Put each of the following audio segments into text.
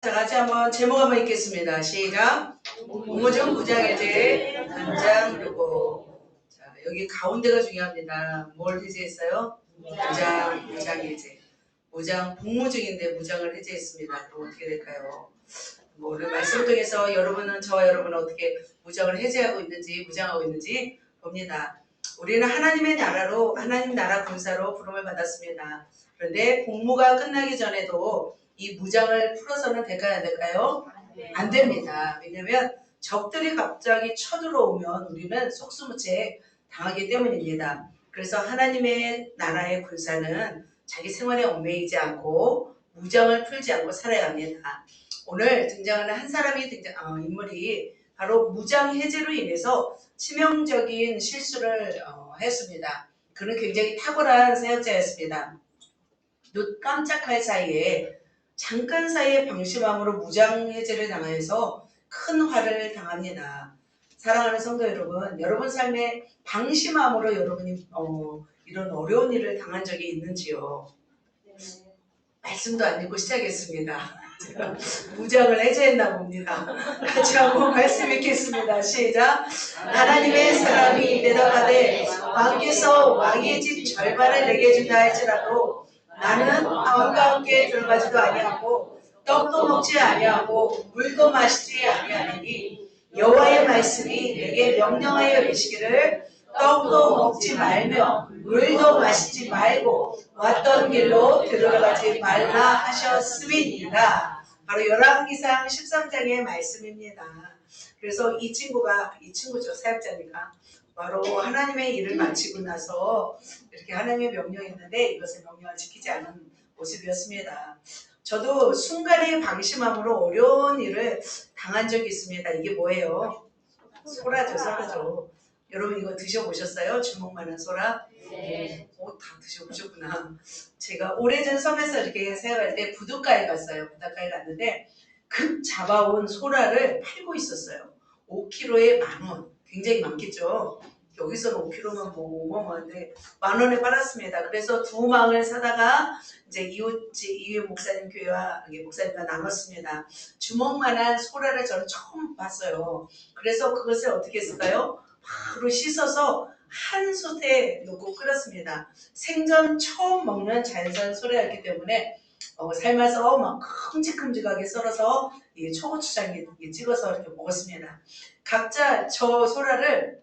자, 같이 한번 제목 한번 읽겠습니다. 시작. 무중 무장해제 단장 그리고 자, 여기 가운데가 중요합니다. 뭘 해제했어요? 무장 해제. 무장 복무중인데 무장을 해제했습니다. 그럼 어떻게 될까요? 오늘 말씀 통해서 저와 여러분은 어떻게 무장을 해제하고 있는지 무장하고 있는지 봅니다. 우리는 하나님의 나라로 하나님 나라 군사로 부름을 받았습니다. 그런데 복무가 끝나기 전에도 이 무장을 풀어서는 될까요? 안 될까요? 안 됩니다. 왜냐하면 적들이 갑자기 쳐들어오면 우리는 속수무책 당하기 때문입니다. 그래서 하나님의 나라의 군사는 자기 생활에 얽매이지 않고 무장을 풀지 않고 살아야 합니다. 오늘 등장하는 한 사람이 인물이 바로 무장 해제로 인해서 치명적인 실수를 했습니다. 그는 굉장히 탁월한 사역자였습니다. 눈 깜짝할 사이에 잠깐 사이에 방심함으로 무장 해제를 당해서 큰 화를 당합니다. 사랑하는 성도 여러분, 여러분 삶에 방심함으로 여러분이 이런 어려운 일을 당한 적이 있는지요? 말씀도 안 읽고 시작했습니다. 제가 무장을 해제했나 봅니다. 같이 한번 말씀 읽겠습니다. 시작. 하나님의 사람이 대답하되 왕께서 왕의 집 절반을 내게 준다 할지라도 나는 왕과 함께 들어가지도 아니하고 떡도 먹지 아니하고 물도 마시지 아니하니 여호와의 말씀이 내게 명령하여 이르시기를 떡도 먹지 말며 물도 마시지 말고 왔던 길로 들어가지 말라 하셨음이니라. 바로 열왕기상 13장의 말씀입니다. 그래서 이 친구죠, 사역자니까 바로 하나님의 일을 마치고 나서 이렇게 하나님의 명령했는데 이것을 명령을 지키지 않은 모습이었습니다. 저도 순간의 방심함으로 어려운 일을 당한 적이 있습니다. 이게 뭐예요? 소라죠. 여러분 이거 드셔보셨어요? 주먹만한 소라? 네. 다 드셔보셨구나. 제가 오래전 섬에서 이렇게 생활할 때 부둣가에 갔어요. 부둣가에 갔는데 급 잡아온 소라를 팔고 있었어요. 5kg에 10,000원. 굉장히 많겠죠? 여기서는 5kg면 뭐 어마어마한데 10,000원에 팔았습니다. 그래서 2망을 사다가 이제 이웃 목사님 교회와 목사님과 나눴습니다. 주먹만한 소라를 저는 처음 봤어요. 그래서 그것을 어떻게 했을까요? 바로 씻어서 한 솥에 넣고 끓였습니다. 생전 처음 먹는 자연산 소라였기 때문에 삶아서 막 큼직큼직하게 썰어서 초고추장에 찍어서 이렇게 먹었습니다. 각자 저 소라를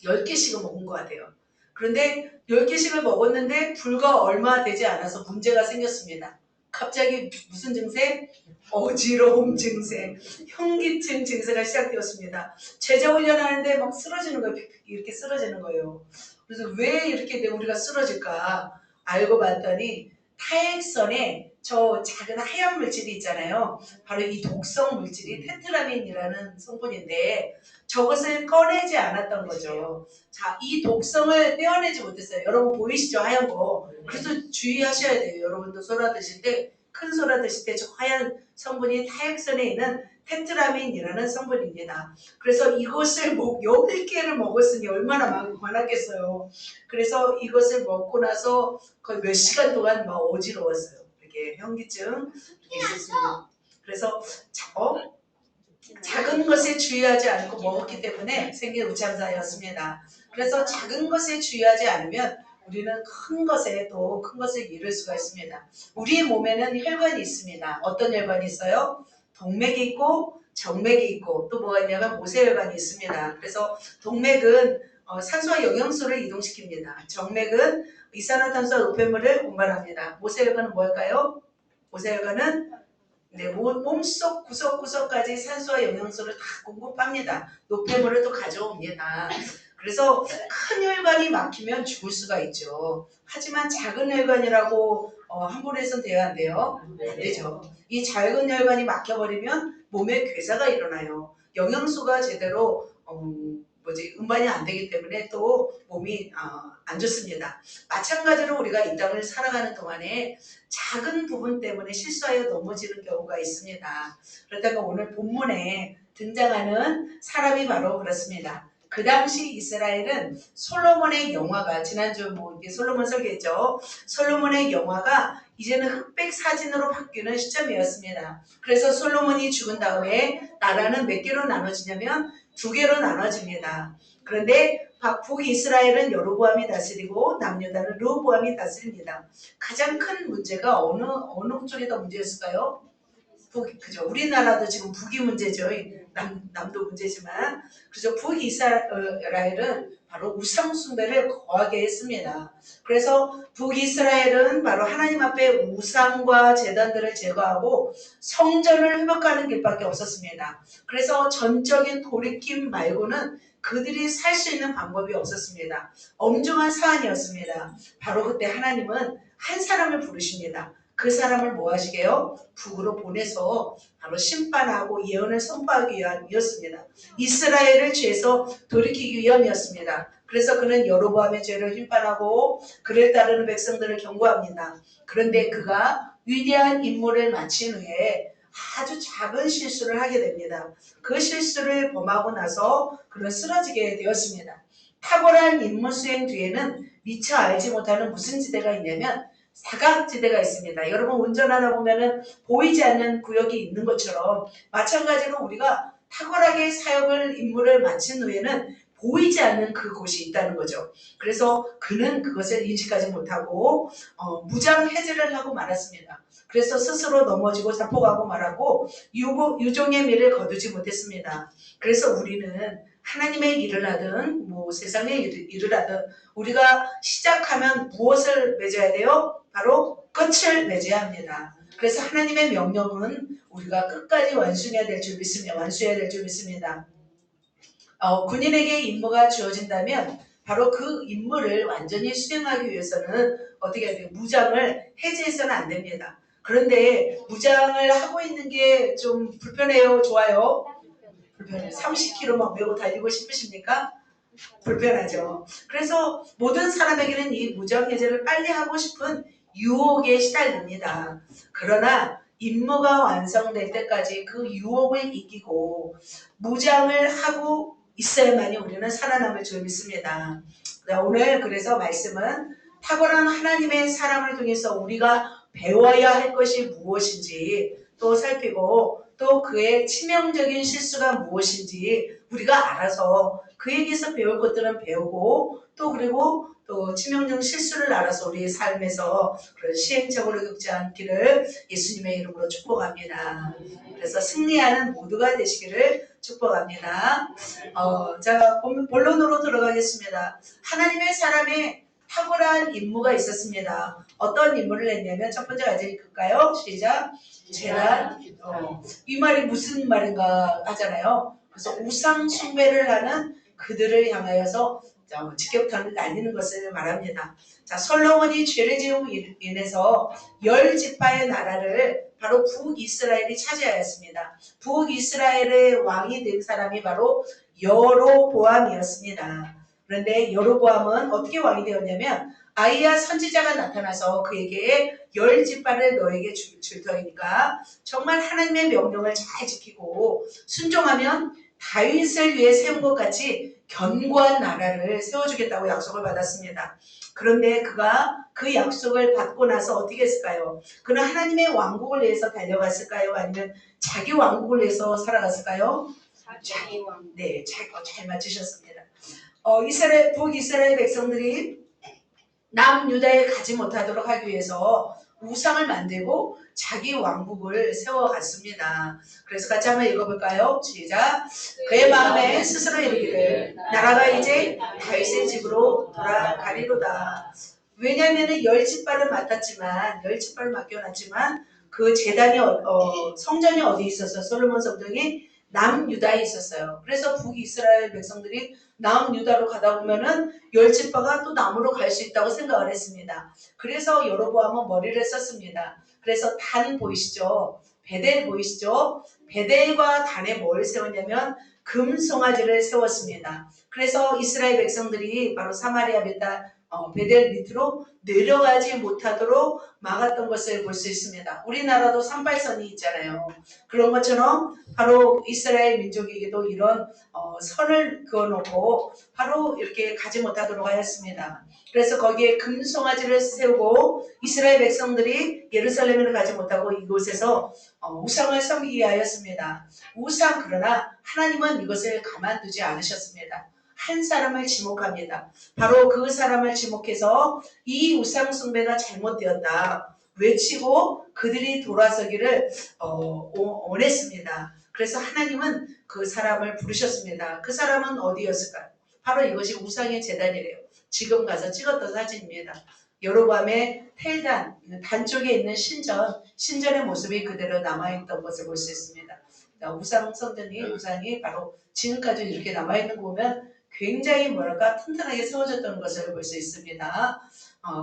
10개씩은 먹은 것 같아요. 그런데 10개씩을 먹었는데 불과 얼마 되지 않아서 문제가 생겼습니다. 갑자기 무슨 증세? 어지러움 증세, 현기증 증세가 시작되었습니다. 제자 훈련하는데 막 쓰러지는 거예요. 이렇게 쓰러지는 거예요. 그래서 왜 이렇게 우리가 쓰러질까 알고 봤더니 타액선에 저 작은 하얀 물질이 있잖아요. 바로 이 독성 물질이 테트라민이라는 성분인데 저것을 꺼내지 않았던 거죠. 자, 이 독성을 떼어내지 못했어요. 여러분 보이시죠? 하얀 거. 그래서 주의하셔야 돼요. 여러분도 소라 드실 때, 큰 소라 드실 때 저 하얀 성분이 타액선에 있는 테트라민이라는 성분입니다. 그래서 이것을 10개를 먹었으니 얼마나 많았겠어요. 그래서 이것을 먹고 나서 거의 몇 시간 동안 막 어지러웠어요. 이렇게 현기증 이렇게 있었습니다. 그래서 작은 것에 주의하지 않고 먹었기 때문에 생긴 우참사였습니다. 그래서 작은 것에 주의하지 않으면 우리는 큰 것을 잃을 수가 있습니다. 우리 몸에는 혈관이 있습니다. 어떤 혈관이 있어요? 동맥이 있고 정맥이 있고 또 뭐가 있냐면 모세혈관이 있습니다. 그래서 동맥은 산소와 영양소를 이동시킵니다. 정맥은 이산화탄소와 노폐물을 운반합니다. 모세혈관은 뭘까요? 모세혈관은 몸속 구석구석까지 산소와 영양소를 다 공급합니다. 노폐물을 또 가져옵니다. 그래서 큰 혈관이 막히면 죽을 수가 있죠. 하지만 작은 혈관이라고 함부로 해서는 돼야 안 돼요? 안 되죠. 이 작은 혈관이 막혀버리면 몸에 괴사가 일어나요. 영양소가 제대로 운반이 안 되기 때문에 또 몸이 안 좋습니다. 마찬가지로 우리가 이 땅을 살아가는 동안에 작은 부분 때문에 실수하여 넘어지는 경우가 있습니다. 그렇다면 오늘 본문에 등장하는 사람이 바로 그렇습니다. 그 당시 이스라엘은 솔로몬의 영화가 지난주 이게 솔로몬 설계했죠. 솔로몬의 영화가 이제는 흑백 사진으로 바뀌는 시점이었습니다. 그래서 솔로몬이 죽은 다음에 나라는 몇 개로 나눠지냐면 두 개로 나눠집니다. 그런데 북이스라엘은 여로보암이 다스리고 남유다는 르호보암이 다스립니다. 가장 큰 문제가 어느 쪽이 더 문제였을까요? 그죠. 우리나라도 지금 북이 문제죠. 남도 문제지만. 그래서 북이스라엘은 바로 우상숭배를 거하게 했습니다. 그래서 북이스라엘은 바로 하나님 앞에 우상과 제단들을 제거하고 성전을 회복하는 길밖에 없었습니다. 그래서 전적인 돌이킴 말고는 그들이 살 수 있는 방법이 없었습니다. 엄중한 사안이었습니다. 바로 그때 하나님은 한 사람을 부르십니다. 그 사람을 뭐 하시게요? 북으로 보내서 바로 심판하고 예언을 선포하기 위함이었습니다. 이스라엘을 죄에서 돌이키기 위함이었습니다. 그래서 그는 여로보암의 죄를 심판하고 그를 따르는 백성들을 경고합니다. 그런데 그가 위대한 임무를 마친 후에 아주 작은 실수를 하게 됩니다. 그 실수를 범하고 나서 그는 쓰러지게 되었습니다. 탁월한 임무 수행 뒤에는 미처 알지 못하는 무슨 지대가 있냐면 사각지대가 있습니다. 여러분 운전하다 보면은 보이지 않는 구역이 있는 것처럼 마찬가지로 우리가 탁월하게 사역을 임무를 마친 후에는 보이지 않는 그곳이 있다는 거죠. 그래서 그는 그것을 인식하지 못하고 무장 해제를 하고 말았습니다. 그래서 스스로 넘어지고 자폭하고 말하고 유종의 미를 거두지 못했습니다. 그래서 우리는 하나님의 일을 하든 세상의 일을 하든 우리가 시작하면 무엇을 맺어야 돼요? 바로 끝을 맺어야 합니다. 그래서 하나님의 명령은 우리가 끝까지 완수해야 될 줄 믿습니다. 군인에게 임무가 주어진다면 바로 그 임무를 완전히 수행하기 위해서는 어떻게 해야 돼요? 무장을 해제해서는 안 됩니다. 그런데 무장을 하고 있는 게 좀 불편해요? 좋아요? 불편해요. 30km 메고 달리고 싶으십니까? 불편하죠. 그래서 모든 사람에게는 이 무장 해제를 빨리 하고 싶은 유혹에 시달립니다. 그러나 임무가 완성될 때까지 그 유혹을 이기고 무장을 하고 있어야만이 우리는 살아남을 줄 믿습니다. 오늘 그래서 말씀은 탁월한 하나님의 사람을 통해서 우리가 배워야 할 것이 무엇인지 또 살피고 또 그의 치명적인 실수가 무엇인지 우리가 알아서 그에게서 배울 것들은 배우고 또 그리고 또 치명적 실수를 알아서 우리의 삶에서 그런 시행착오를 겪지 않기를 예수님의 이름으로 축복합니다. 그래서 승리하는 모두가 되시기를 축복합니다. 자, 본론으로 들어가겠습니다. 하나님의 사람의 탁월한 임무가 있었습니다. 어떤 임무를 했냐면 첫 번째 가지 읽을까요? 시작. 재단. 이 말이 무슨 말인가 하잖아요. 그래서 우상 숭배를 하는 그들을 향하여서 직격탄을 날리는 것을 말합니다. 자, 솔로몬이 죄를 지음으로 인해서 10지파의 나라를 바로 북이스라엘이 차지하였습니다. 북이스라엘의 왕이 된 사람이 바로 여로보암이었습니다. 그런데 여로보암은 어떻게 왕이 되었냐면 아이야 선지자가 나타나서 그에게 10지파를 너에게 줄 터이니까 정말 하나님의 명령을 잘 지키고 순종하면 다윗을 위해 세운 것 같이 견고한 나라를 세워주겠다고 약속을 받았습니다. 그런데 그가 그 약속을 받고 나서 어떻게 했을까요? 그는 하나님의 왕국을 위해서 달려갔을까요? 아니면 자기 왕국을 위해서 살아갔을까요? 자기 왕. 네, 잘 맞추셨습니다. 북이스라엘 백성들이 남유다에 가지 못하도록 하기 위해서 우상을 만들고 자기 왕국을 세워갔습니다. 그래서 같이 한번 읽어볼까요? 시작. 그의 마음에 스스로 이르기를 나라가 이제 다윗의 집으로 돌아가리로다. 왜냐하면 10지파를 맡았지만 10지파를 맡겨놨지만 그 제단이 성전이 어디 있었어요? 솔로몬 성전이 남유다에 있었어요. 그래서 북이스라엘 백성들이 남유다로 가다 보면은 10지파가 또 남으로 갈 수 있다고 생각을 했습니다. 그래서 여로보암은 머리를 썼습니다. 그래서 단 보이시죠? 베델 보이시죠? 베델과 단에 뭘 세웠냐면 금송아지를 세웠습니다. 그래서 이스라엘 백성들이 바로 사마리아 베타 베델 밑으로 내려가지 못하도록 막았던 것을 볼 수 있습니다. 우리나라도 산발선이 있잖아요. 그런 것처럼 바로 이스라엘 민족에게도 이런 선을 그어놓고 바로 이렇게 가지 못하도록 하였습니다. 그래서 거기에 금송아지를 세우고 이스라엘 백성들이 예루살렘을 가지 못하고 이곳에서 우상을 섬기게 하였습니다. 그러나 하나님은 이것을 가만두지 않으셨습니다. 한 사람을 지목합니다. 바로 그 사람을 지목해서 이 우상 숭배가 잘못되었다 외치고 그들이 돌아서기를 원했습니다. 그래서 하나님은 그 사람을 부르셨습니다. 그 사람은 어디였을까요? 바로 이것이 우상의 제단이래요. 지금 가서 찍었던 사진입니다. 여로보암의 텔단, 단 쪽에 있는 신전의 모습이 그대로 남아있던 것을 볼 수 있습니다. 우상이 바로 지금까지 이렇게 남아있는 거 보면 굉장히 튼튼하게 세워졌던 것을 볼 수 있습니다.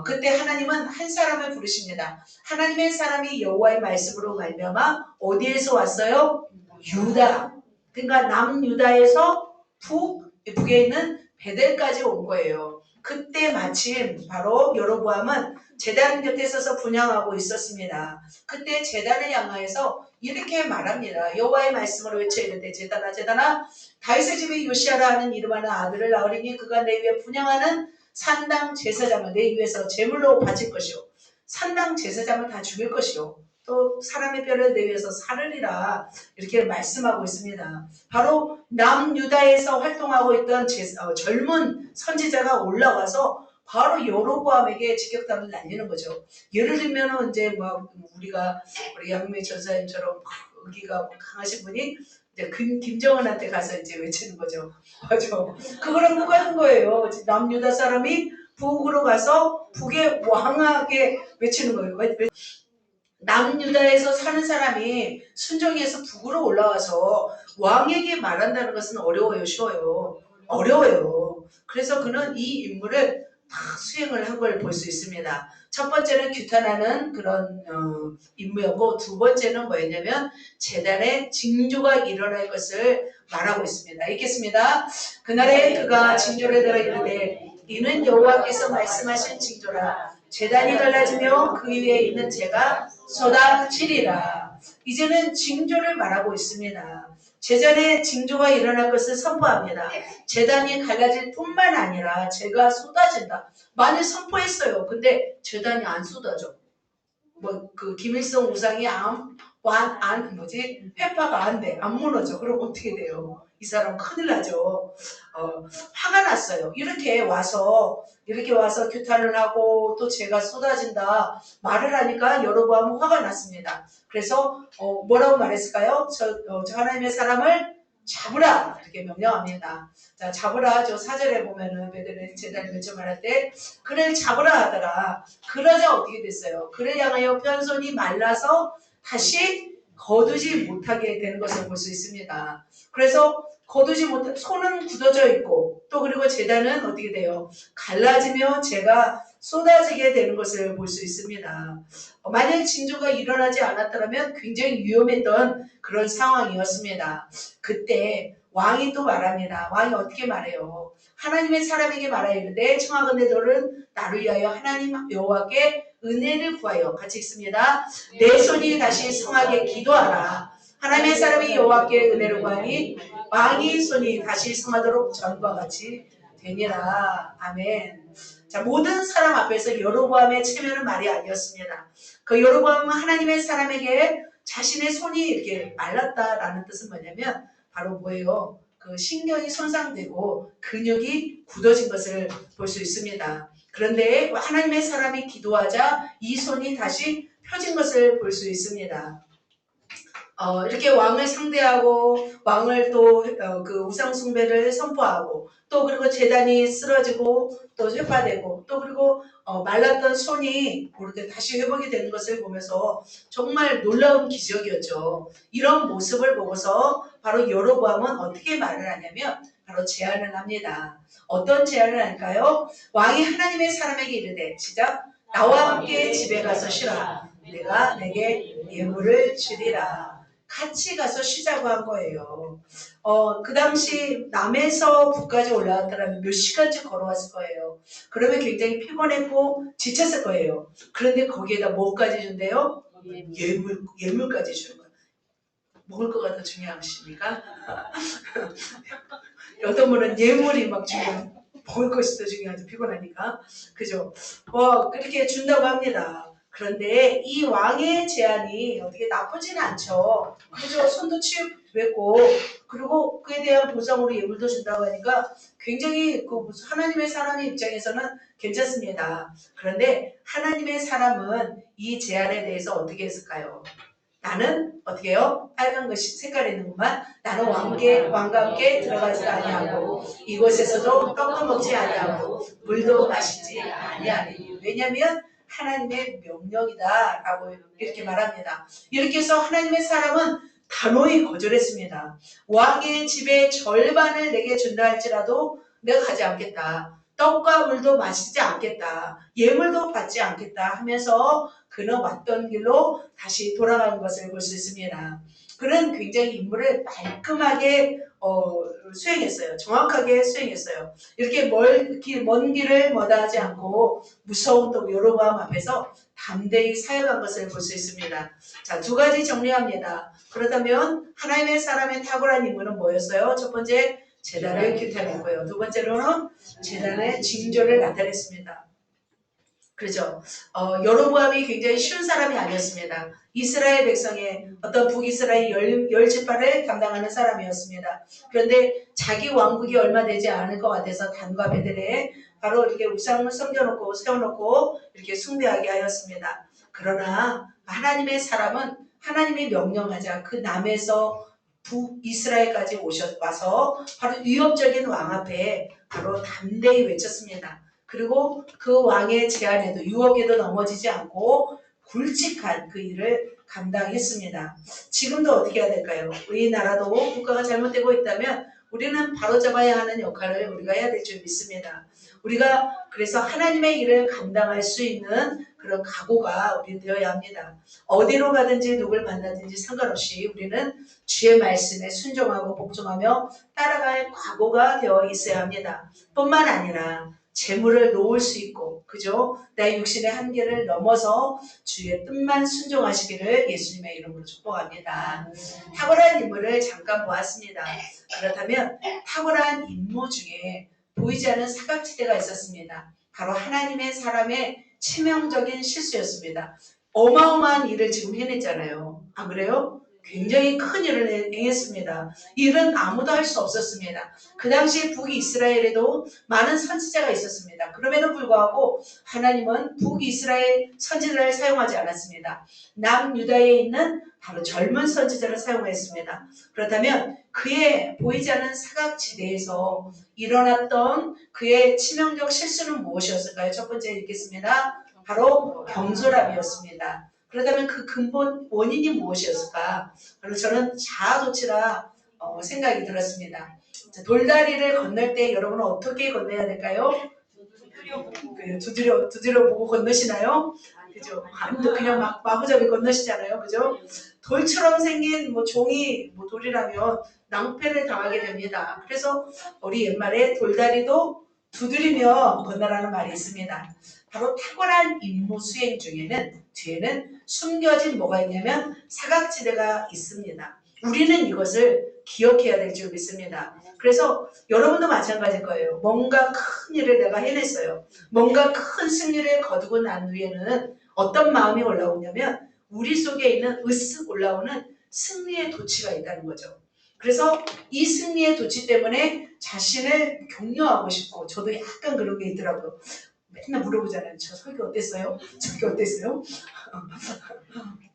그때 하나님은 한 사람을 부르십니다. 하나님의 사람이 여호와의 말씀으로 말미암아 어디에서 왔어요? 유다. 그러니까 남유다에서 북에 있는 베델까지 온 거예요. 그때 마침 바로 여로보암은 제단 곁에 서서 분향하고 있었습니다. 그때 제단을 향하여서 이렇게 말합니다. 여호와의 말씀으로 외쳐 이르되 제단아 다윗의 집에 요시아라 하는 이름하는 아들을 낳으리니 그가 내 위에 분향하는 산당 제사장을 내 위에서 제물로 바칠 것이요 산당 제사장을 다 죽일 것이요 또 사람의 뼈를 내 위에서 사르리라 이렇게 말씀하고 있습니다. 바로 남유다에서 활동하고 있던 젊은 선지자가 올라와서 바로 여로보암에게 직격탄을 날리는 거죠. 예를 들면 이제 우리 양미 전사님처럼 의기가 강하신 분이 이제 김정은한테 가서 이제 외치는 거죠. 맞아. 그거랑 똑같은 거예요. 남유다 사람이 북으로 가서 북의 왕에게 외치는 거예요. 남유다에서 사는 사람이 순종해서 북으로 올라와서 왕에게 말한다는 것은 어려워요, 쉬워요? 어려워요. 그래서 그는 이 임무를 다 수행을 한 걸 볼 수 있습니다. 첫 번째는 규탄하는 그런 임무였고 두 번째는 뭐였냐면 제단에 징조가 일어날 것을 말하고 있습니다. 읽겠습니다. 그날에 그가 징조를 들어 이르되 이는 여호와께서 말씀하신 징조라. 제단이 갈라지며 그 위에 있는 재가 쏟아지리라. 이제는 징조를 말하고 있습니다. 제단에 징조가 일어날 것을 선포합니다. 제단이 갈라질 뿐만 아니라 재가 쏟아진다. 많이 선포했어요. 근데 제단이 안 쏟아져. 김일성 우상이 회파가 안 돼. 안 무너져. 그럼 어떻게 돼요? 이 사람 큰일 나죠. 화가 났어요. 이렇게 와서 규탄을 하고 또 재가 쏟아진다 말을 하니까 여로보암은 화가 났습니다. 그래서 뭐라고 말했을까요? 저 하나님의 사람을 잡으라 이렇게 명령합니다. 자, 잡으라. 저 4절에 보면은 베델의 제단을 결정할 때 그를 잡으라 하더라. 그러자 어떻게 됐어요? 그를 향하여 편손이 말라서 다시 거두지 못하게 되는 것을 볼 수 있습니다. 그래서 손은 굳어져 있고 또 그리고 제단은 어떻게 돼요? 갈라지며 재가 쏟아지게 되는 것을 볼 수 있습니다. 만약 징조가 일어나지 않았더라면 굉장히 위험했던 그런 상황이었습니다. 그때 왕이 또 말합니다. 왕이 어떻게 말해요? 하나님의 사람에게 말하여 이르되 청하건대 너는 나를 위하여 하나님 여호와께 은혜를 구하여 같이 읽습니다. 내 손이 다시 성하게 기도하라. 하나님의 사람이 여호와께 은혜를 구하니 왕이 손이 다시 성하도록 전과 같이 되니라. 아멘. 자, 모든 사람 앞에서 여로보암의 체면은 말이 아니었습니다. 그 여로보암은 하나님의 사람에게 자신의 손이 이렇게 말랐다라는 뜻은 뭐냐면 바로 뭐예요? 그 신경이 손상되고 근육이 굳어진 것을 볼 수 있습니다. 그런데 하나님의 사람이 기도하자 이 손이 다시 펴진 것을 볼 수 있습니다. 이렇게 왕을 상대하고 왕을 또 그 우상 숭배를 선포하고 또 그리고 제단이 쓰러지고 또 회파되고 또 그리고 말랐던 손이 이렇게 다시 회복이 되는 것을 보면서 정말 놀라운 기적이었죠. 이런 모습을 보고서 바로 여로보암은 어떻게 말을 하냐면 바로 제안을 합니다. 어떤 제안을 할까요? 왕이 하나님의 사람에게 이르되 시작 나와 함께 집에 가서 쉬라. 내가 내게 예물을 주리라. 같이 가서 쉬자고 한 거예요. 그 당시 남에서 북까지 올라왔더라면 몇 시간째 걸어왔을 거예요. 그러면 굉장히 피곤했고 지쳤을 거예요. 그런데 거기에다 뭐까지 준대요? 예물까지 주는 거예요. 먹을 거가 더 중요하십니까? 어떤 분은 예물이 막 중요해요. 먹을 것이 더 중요하죠. 피곤하니까. 그죠? 그렇게 준다고 합니다. 그런데 이 왕의 제안이 어떻게 나쁘진 않죠. 그죠? 손도 치유했고, 그리고 그에 대한 보상으로 예물도 준다고 하니까 굉장히 그 하나님의 사람의 입장에서는 괜찮습니다. 그런데 하나님의 사람은 이 제안에 대해서 어떻게 했을까요? 나는 어떻게 해요? 빨간 것이 색깔이 있는구만. 나는 왕과 함께 들어가지 아니하고 이곳에서도 떡도 먹지 아니하고 물도 마시지 아니하니. 왜냐하면 하나님의 명령이다 라고 이렇게 말합니다. 이렇게 해서 하나님의 사람은 단호히 거절했습니다. 왕의 집의 절반을 내게 준다 할지라도 내가 가지 않겠다. 떡과 물도 마시지 않겠다. 예물도 받지 않겠다 하면서 그는 왔던 길로 다시 돌아가는 것을 볼 수 있습니다. 그는 굉장히 임무를 깔끔하게 수행했어요. 정확하게 수행했어요. 이렇게 먼 길을 머다하지 않고 무서운 또 여로보암 앞에서 담대히 사역한 것을 볼 수 있습니다. 자, 두 가지 정리합니다. 그렇다면 하나님의 사람의 탁월한 임무는 뭐였어요? 첫 번째, 제단을 규탄했고요. 두 번째로는 제단의 징조를 나타냈습니다. 그렇죠. 여로보암이 굉장히 쉬운 사람이 아니었습니다. 이스라엘 백성의 어떤 북이스라엘 열 지파를 담당하는 사람이었습니다. 그런데 자기 왕국이 얼마 되지 않을 것 같아서 단과 베들레에 바로 이렇게 우상을 섬겨놓고 세워놓고 이렇게 숭배하게 하였습니다. 그러나 하나님의 사람은 하나님이 명령하자 그 남에서 북이스라엘까지 와서 바로 위협적인 왕 앞에 바로 담대히 외쳤습니다. 그리고 그 왕의 제안에도 유혹에도 넘어지지 않고 굵직한 그 일을 감당했습니다. 지금도 어떻게 해야 될까요? 우리나라도 국가가 잘못되고 있다면 우리는 바로잡아야 하는 역할을 우리가 해야 될 줄 믿습니다. 우리가 그래서 하나님의 일을 감당할 수 있는 그런 각오가 우리 되어야 합니다. 어디로 가든지 누굴 만나든지 상관없이 우리는 주의 말씀에 순종하고 복종하며 따라갈 각오가 되어 있어야 합니다. 뿐만 아니라 재물을 놓을 수 있고, 그죠? 나의 육신의 한계를 넘어서 주의 뜻만 순종하시기를 예수님의 이름으로 축복합니다. 탁월한 인물을 잠깐 보았습니다. 그렇다면 탁월한 임무 중에 보이지 않는 사각지대가 있었습니다. 바로 하나님의 사람의 치명적인 실수였습니다. 어마어마한 일을 지금 해냈잖아요. 아, 그래요? 굉장히 큰 일을 행했습니다. 일은 아무도 할 수 없었습니다. 그 당시 북이스라엘에도 많은 선지자가 있었습니다. 그럼에도 불구하고 하나님은 북이스라엘 선지자를 사용하지 않았습니다. 남유다에 있는 바로 젊은 선지자를 사용했습니다. 그렇다면 그의 보이지 않는 사각지대에서 일어났던 그의 치명적 실수는 무엇이었을까요? 첫 번째 읽겠습니다. 바로 경솔함이었습니다. 그렇다면 그 근본 원인이 무엇이었을까? 그리고 저는 자아도취라 생각이 들었습니다. 자, 돌다리를 건널 때 여러분은 어떻게 건너야 될까요? 두드려 보고 건너시나요? 그죠? 아무도 그냥 막 마구잡이 건너시잖아요. 그죠? 돌처럼 생긴 종이 돌이라면 낭패를 당하게 됩니다. 그래서 우리 옛말에 돌다리도 두드리며 건너라는 말이 있습니다. 바로 탁월한 임무 수행 중에는 뒤에는 숨겨진 뭐가 있냐면 사각지대가 있습니다. 우리는 이것을 기억해야 될 줄 믿습니다. 그래서 여러분도 마찬가지일 거예요. 뭔가 큰 일을 내가 해냈어요. 뭔가 큰 승리를 거두고 난 후에는 어떤 마음이 올라오냐면 우리 속에 있는 으쓱 올라오는 승리의 도취가 있다는 거죠. 그래서 이 승리의 도취 때문에 자신을 격려하고 싶고 저도 약간 그런 게 있더라고요. 맨날 물어보잖아요. 저 설교 어땠어요? 저기 어땠어요?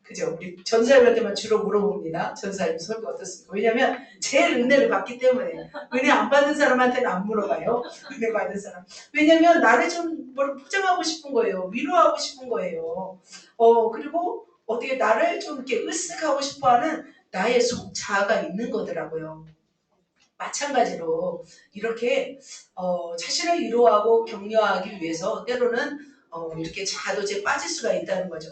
그죠? 우리 전사님한테만 주로 물어봅니다. 전사님 설교 어떻습니까? 왜냐면 제일 은혜를 받기 때문에. 은혜 안 받는 사람한테는 안 물어봐요. 은혜 받는 사람. 왜냐면 나를 좀 포장하고 싶은 거예요. 위로하고 싶은 거예요. 그리고 어떻게 나를 좀 이렇게 으쓱하고 싶어하는 나의 속 자아가 있는 거더라고요. 마찬가지로 이렇게 자신을 위로하고 격려하기 위해서 때로는 이렇게 자아도취에 빠질 수가 있다는 거죠.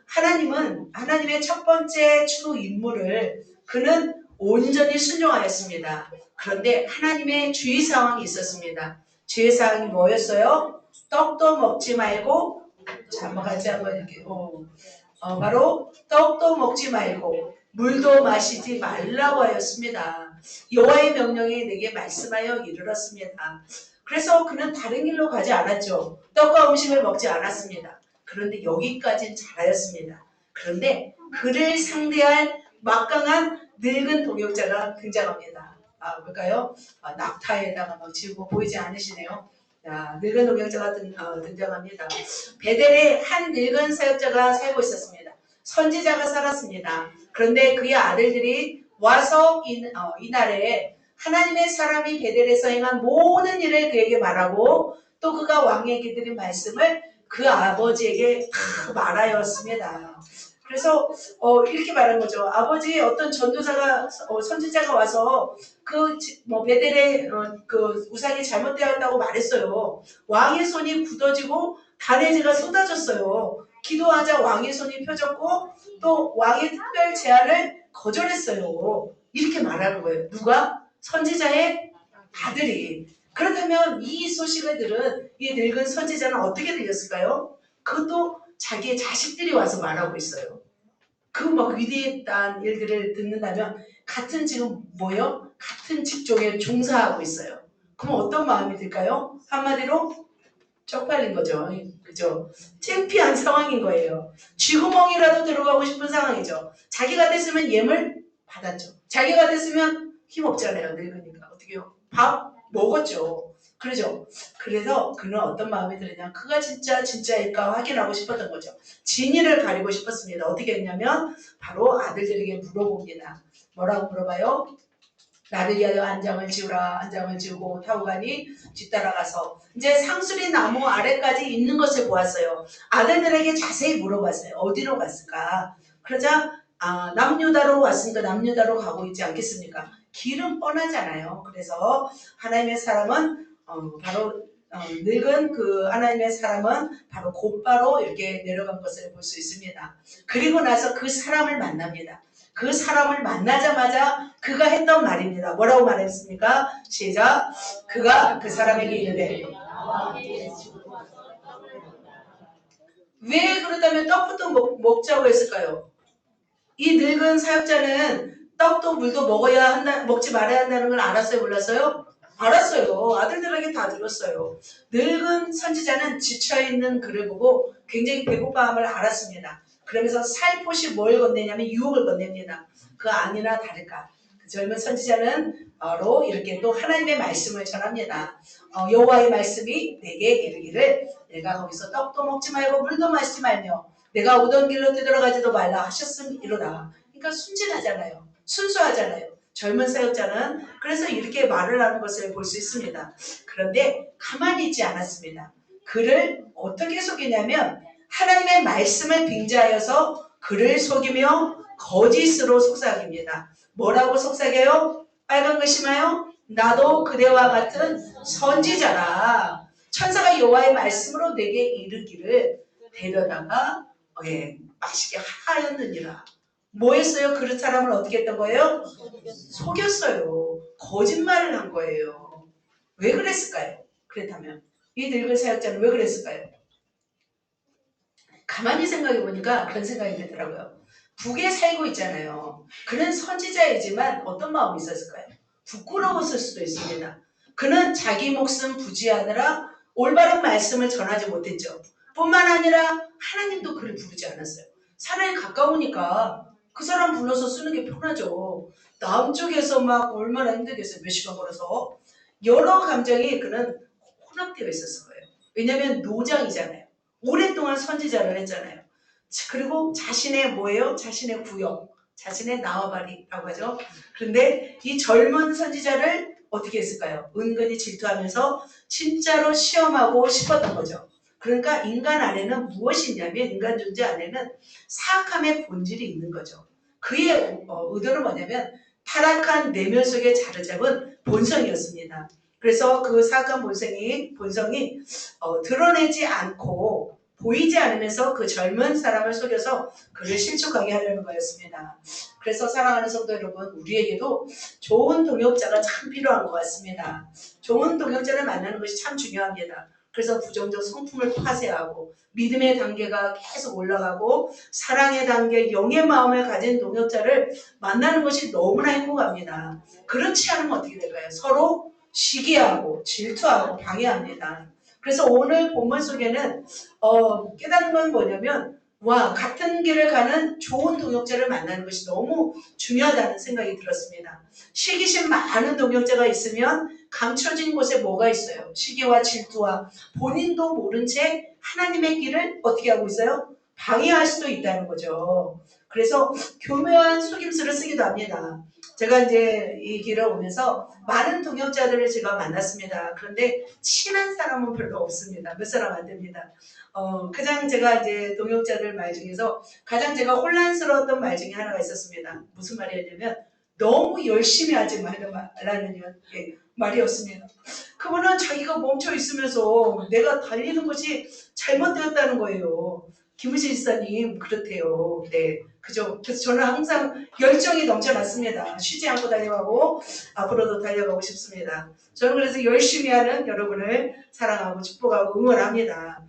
하나님은 하나님의 첫 번째 주 임무를 그는 온전히 순종하였습니다. 그런데 하나님의 주의사항이 있었습니다. 주의사항이 뭐였어요? 떡도 먹지 말고, 자, 한번 같이 한번 이렇게, 바로 떡도 먹지 말고 물도 마시지 말라고 하였습니다. 여호와의 명령이 내게 말씀하여 이르렀습니다. 그래서 그는 다른 길로 가지 않았죠. 떡과 음식을 먹지 않았습니다. 그런데 여기까지는 잘하였습니다. 그런데 그를 상대할 막강한 늙은 동역자가 등장합니다. 뭘까요? 낙타에다가 막 지우고 보이지 않으시네요. 자, 늙은 동역자가 등장합니다. 베델에 한 늙은 사역자가 살고 있었습니다. 선지자가 살았습니다. 그런데 그의 아들들이 와서 이날에 하나님의 사람이 베델에서 행한 모든 일을 그에게 말하고 또 그가 왕에게 드린 말씀을 그 아버지에게 다 말하였습니다. 그래서 이렇게 말한 거죠. 아버지 어떤 전도사가 선지자가 와서 그 베델의 그 우상이 잘못되었다고 말했어요. 왕의 손이 굳어지고 단해제가 쏟아졌어요. 기도하자 왕의 손이 펴졌고 또 왕의 특별 제안을 거절했어요. 이렇게 말하는 거예요. 누가? 선지자의 아들이. 그렇다면 이 소식을 들은 이 늙은 선지자는 어떻게 들렸을까요? 그것도 자기의 자식들이 와서 말하고 있어요. 그 막 위대했던 일들을 듣는다면 같은 지금 뭐요? 같은 직종에 종사하고 있어요. 그럼 어떤 마음이 들까요? 한마디로 쪽팔린 거죠. 그죠? 창피한 상황인 거예요. 쥐구멍이라도 들어가고 싶은 상황이죠. 자기가 됐으면 예물 받았죠. 자기가 됐으면 힘없잖아요. 늙으니까. 어떻게요? 밥 먹었죠. 그러죠. 그래서 그는 어떤 마음이 들었냐. 그가 진짜일까 확인하고 싶었던 거죠. 진위를 가리고 싶었습니다. 어떻게 했냐면 바로 아들들에게 물어봅니다. 뭐라고 물어봐요? 나를 위하여 안장을 지우라. 안장을 지우고 타고 가니 뒤따라가서 이제 상수리 나무 아래까지 있는 것을 보았어요. 아들들에게 자세히 물어봤어요. 어디로 갔을까? 그러자 남유다로 왔으니까 남유다로 가고 있지 않겠습니까? 길은 뻔하잖아요. 그래서 하나님의 사람은 바로 늙은 그 하나님의 사람은 바로 곧바로 이렇게 내려간 것을 볼 수 있습니다. 그리고 나서 그 사람을 만납니다. 그 사람을 만나자마자 그가 했던 말입니다. 뭐라고 말했습니까? 시작. 그가 그 사람에게 이르되 왜 그렇다면 떡부터 먹자고 했을까요? 이 늙은 사역자는 떡도 물도 먹지 말아야 한다는 걸 알았어요? 몰랐어요? 알았어요. 아들들에게 다 들었어요. 늙은 선지자는 지쳐있는 그를 보고 굉장히 배고파함을 알았습니다. 그러면서 살포시 뭘 건네냐면 유혹을 건넵니다. 그 아니나 다를까. 그 젊은 선지자는 바로 이렇게 또 하나님의 말씀을 전합니다. 여호와의 말씀이 내게 이르기를 내가 거기서 떡도 먹지 말고 물도 마시지 말며 내가 오던 길로 되돌아가지도 말라 하셨음이로다. 그러니까 순진하잖아요. 순수하잖아요. 젊은 사역자는 그래서 이렇게 말을 하는 것을 볼 수 있습니다. 그런데 가만히 있지 않았습니다. 그를 어떻게 속이냐면 하나님의 말씀을 빙자하여서 그를 속이며 거짓으로 속삭입니다. 뭐라고 속삭여요? 빨간 거 심어요? 나도 그대와 같은 선지자라. 천사가 여호와의 말씀으로 내게 이르기를 데려다가 맛있게 하였느니라. 뭐 했어요? 그 사람을 어떻게 했던 거예요? 속였어요. 거짓말을 한 거예요. 왜 그랬을까요? 그렇다면 이 늙은 사역자는 왜 그랬을까요? 가만히 생각해 보니까 그런 생각이 들더라고요. 북에 살고 있잖아요. 그는 선지자이지만 어떤 마음이 있었을까요? 부끄러웠을 수도 있습니다. 그는 자기 목숨 부지하느라 올바른 말씀을 전하지 못했죠. 뿐만 아니라 하나님도 그를 부르지 않았어요. 산에 가까우니까 그 사람 불러서 쓰는 게 편하죠. 남쪽에서 막 얼마나 힘들겠어요. 몇 시간 걸어서. 여러 감정이 그는 혼합되어 있었을 거예요. 왜냐하면 노장이잖아요. 오랫동안 선지자를 했잖아요. 그리고 자신의 뭐예요? 자신의 구역, 자신의 나와바리라고 하죠. 그런데 이 젊은 선지자를 어떻게 했을까요? 은근히 질투하면서 진짜로 시험하고 싶었던 거죠. 그러니까 인간 안에는 무엇이 있냐면 인간 존재 안에는 사악함의 본질이 있는 거죠. 그의 의도는 뭐냐면 타락한 내면 속에 자리 잡은 본성이었습니다. 그래서 그 사악한 본성이 드러내지 않고 보이지 않으면서 그 젊은 사람을 속여서 그를 실족하게 하려는 거였습니다. 그래서 사랑하는 성도 여러분, 우리에게도 좋은 동역자가 참 필요한 것 같습니다. 좋은 동역자를 만나는 것이 참 중요합니다. 그래서 부정적 성품을 파쇄하고 믿음의 단계가 계속 올라가고 사랑의 단계, 영의 마음을 가진 동역자를 만나는 것이 너무나 행복합니다. 그렇지 않으면 어떻게 될까요? 서로 시기하고 질투하고 방해합니다. 그래서 오늘 본문 속에는 깨닫는 건 뭐냐면 같은 길을 가는 좋은 동역자를 만나는 것이 너무 중요하다는 생각이 들었습니다. 시기심 많은 동역자가 있으면 감춰진 곳에 뭐가 있어요? 시기와 질투와 본인도 모른 채 하나님의 길을 어떻게 하고 있어요? 방해할 수도 있다는 거죠. 그래서 교묘한 속임수를 쓰기도 합니다. 제가 이제 이 길을 오면서 많은 동역자들을 제가 만났습니다. 그런데 친한 사람은 별로 없습니다. 몇 사람 안 됩니다. 가장 제가 이제 동역자들 말 중에서 가장 제가 혼란스러웠던 말 중에 하나가 있었습니다. 무슨 말이었냐면 너무 열심히 하지 말라는 말이었습니다. 그분은 자기가 멈춰 있으면서 내가 달리는 것이 잘못되었다는 거예요. 김우진 지사님 그렇대요. 네, 그죠? 그래서 저는 항상 열정이 넘쳐났습니다. 쉬지 않고 달려가고 앞으로도 달려가고 싶습니다. 저는 그래서 열심히 하는 여러분을 사랑하고 축복하고 응원합니다.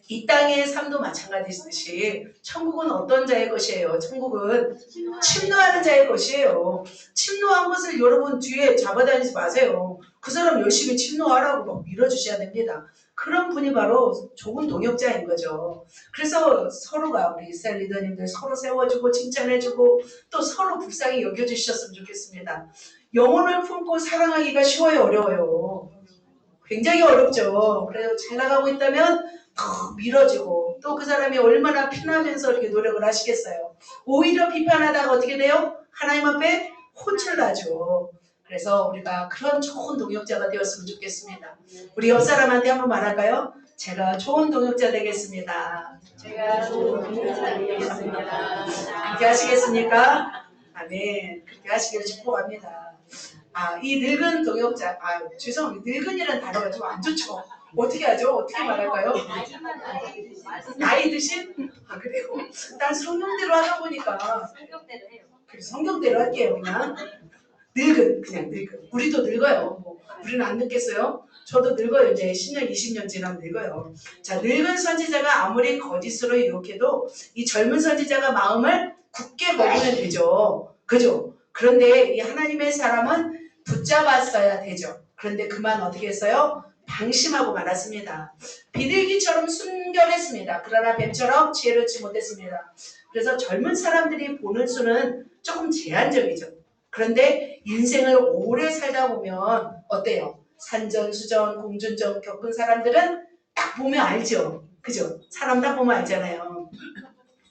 이 땅의 삶도 마찬가지듯이 천국은 어떤 자의 것이에요? 천국은 침노하는 자의 것이에요. 침노한 것을 여러분 뒤에 잡아다니지 마세요. 그 사람 열심히 침노하라고 막 밀어주셔야 됩니다. 그런 분이 바로 좋은 동역자인 거죠. 그래서 서로가 우리 이스라엘 리더님들 서로 세워주고 칭찬해주고 또 서로 불쌍히 여겨주셨으면 좋겠습니다. 영혼을 품고 사랑하기가 쉬워요, 어려워요? 굉장히 어렵죠. 그래서 잘 나가고 있다면 더 밀어주고 또 그 사람이 얼마나 피나면서 이렇게 노력을 하시겠어요. 오히려 비판하다가 어떻게 돼요? 하나님 앞에 혼쭐나죠. 그래서 우리가 그런 좋은 동역자가 되었으면 좋겠습니다. 우리 옆 사람한테 한번 말할까요? 제가 좋은 동역자 되겠습니다. 제가 좋은 동역자 되겠습니다. 그렇게 하시겠습니까? 아멘. 그렇게 하시길 축복합니다. 이 늙은 동역자, 죄송합니다. 늙은이라는 단어가 좀 안 좋죠. 어떻게 하죠? 어떻게 말할까요? 나이 드신? 그래요. 난 성경대로 하다 보니까 성경대로 해요. 그래, 성경대로 할게요. 그냥 늙은. 우리도 늙어요. 우리는 안 늙겠어요? 저도 늙어요. 이제 10년, 20년 지나면 늙어요. 자, 늙은 선지자가 아무리 거짓으로 유혹해도 이 젊은 선지자가 마음을 굳게 먹으면 되죠. 그죠? 그런데 이 하나님의 사람은 붙잡았어야 되죠. 그런데 그만 어떻게 했어요? 방심하고 말았습니다. 비둘기처럼 순결했습니다. 그러나 뱀처럼 지혜롭지 못했습니다. 그래서 젊은 사람들이 보는 수는 조금 제한적이죠. 그런데 인생을 오래 살다 보면 어때요? 산전수전, 공전전 겪은 사람들은 딱 보면 알죠. 그죠? 사람 딱 보면 알잖아요.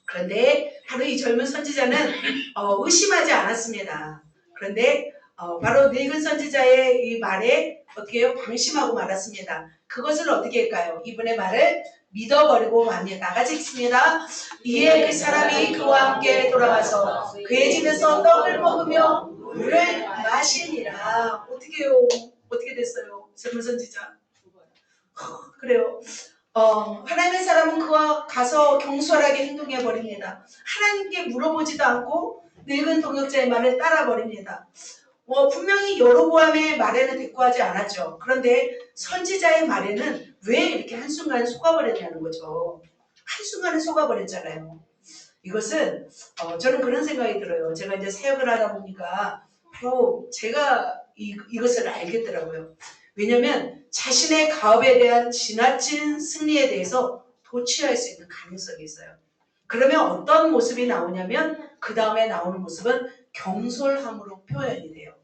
그런데 바로 이 젊은 선지자는 의심하지 않았습니다. 그런데 바로 늙은 선지자의 이 말에 어떻게 해요? 방심하고 말았습니다. 그것을 어떻게 할까요? 이분의 말을 믿어버리고 맙니다. 나같이 읽습니다. 이에 그 사람이 그와 함께 돌아와서 그의 집에서 떡을 먹으며 물을 마시니라. 어떻게 해요? 어떻게 됐어요? 젊은 선지자. 그래요. 하나님의 사람은 그와 가서 경솔하게 행동해 버립니다. 하나님께 물어보지도 않고 늙은 동역자의 말을 따라 버립니다. 분명히 여로보암의 말에는 대꾸하지 않았죠. 그런데 선지자의 말에는 왜 이렇게 한순간 속아버렸냐는 거죠. 한순간에 속아버렸잖아요. 이것은 저는 그런 생각이 들어요. 제가 이제 사역을 하다 보니까 바로 제가 이것을 알겠더라고요. 왜냐하면 자신의 가업에 대한 지나친 승리에 대해서 도취할 수 있는 가능성이 있어요. 그러면 어떤 모습이 나오냐면 그 다음에 나오는 모습은 경솔함으로 표현이 돼요.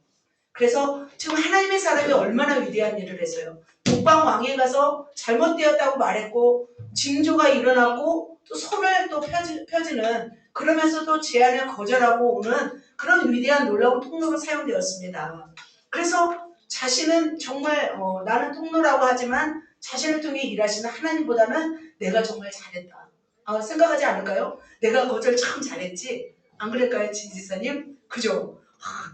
그래서 지금 하나님의 사람이 얼마나 위대한 일을 했어요. 북방왕에 가서 잘못되었다고 말했고 징조가 일어났고 또 손을 또 펴지는 그러면서도 제안을 거절하고 오는 그런 위대한 놀라운 통로로 사용되었습니다. 그래서 자신은 정말 나는 통로라고 하지만 자신을 통해 일하시는 하나님보다는 내가 정말 잘했다. 생각하지 않을까요? 내가 거절 참 잘했지. 안 그럴까요, 진지사님? 그죠?